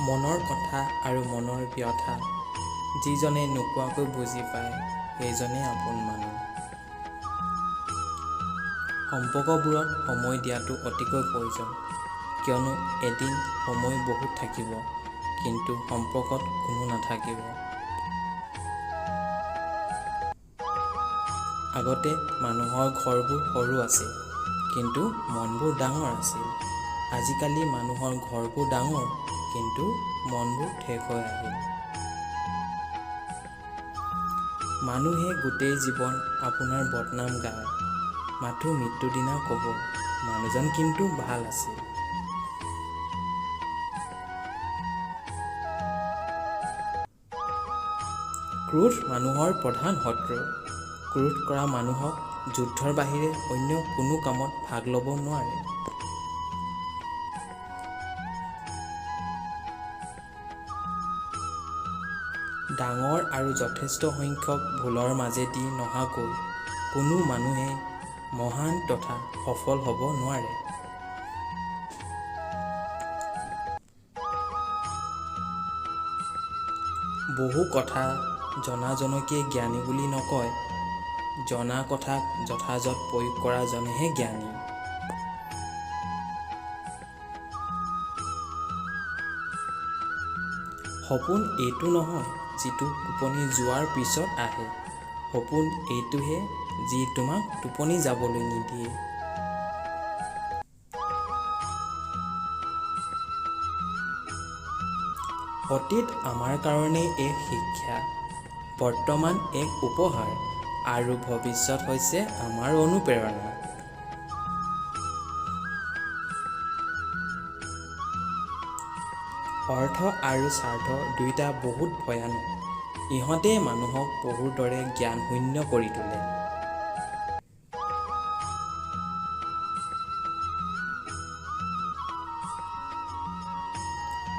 মনৰ কথা আৰু মনৰ ব্যথা যিজনে নোকোৱাকৈ বুজি পায় সেইজনেই আপোন মানুহ। সম্পৰ্কবোৰত সময় দিয়াটো অতিকৈ প্ৰয়োজন, কিয়নো এদিন সময় বহুত থাকিব, কিন্তু সম্পৰ্কত কোনো নাথাকিব। আগতে মানুহৰ ঘৰবোৰ সৰু আছিল, কিন্তু মনবোৰ ডাঙৰ আছিল। আজিকালি মানুহৰ ঘৰবোৰ ডাঙৰ, কিন্তু মনবোৰ ঠেক হৈ আহিল। মানুহে গোটেই জীৱন আপোনাৰ বদনাম গায়, মাথো মৃত্যুৰ দিনা ক'ব, মানুহজন কিন্তু ভাল আছিল। ক্ৰোধ মানুহৰ প্ৰধান শত্ৰু। ক্ৰোধ কৰা মানুহক যুদ্ধৰ বাহিৰে অন্য কোনো কামত ভাগ ল'ব নোৱাৰে। ডাঙৰ আৰু যথেষ্ট সংখ্যক ভুলৰ মাজেদি নহাকৈ কোনো মানুহে মহান তথা সফল হ'ব নোৱাৰে। বহু কথা জনাজনকে জ্ঞানী বুলি নকয়, জনা কথাক যথাযথ প্ৰয়োগ কৰাজনেহে জ্ঞানী। সপোন এইটো নহয় যিটো টোপনি যোৱাৰ পিছত আহে, সপোন এইটোহে যি তোমাক টোপনি যাবলৈ নিদিয়ে। অতীত আমাৰ কাৰণে এক শিক্ষা, বৰ্তমান এক উপহাৰ, আৰু ভৱিষ্যত হৈছে আমাৰ অনুপ্ৰেৰণা। অৰ্থ আৰু স্বাৰ্থ দুয়োটা বহুত ভয়ানক। ইহঁতে মানুহক পহুৰ দৰে জ্ঞানশূন্য কৰি তোলে।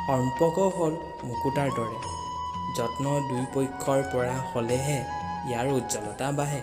সম্পৰ্ক হ'ল মুকুতাৰ দৰে, যত্ন দুয়োপক্ষৰ পৰা হ'লেহে ইয়াৰ উজ্জ্বলতা বাঢ়ে।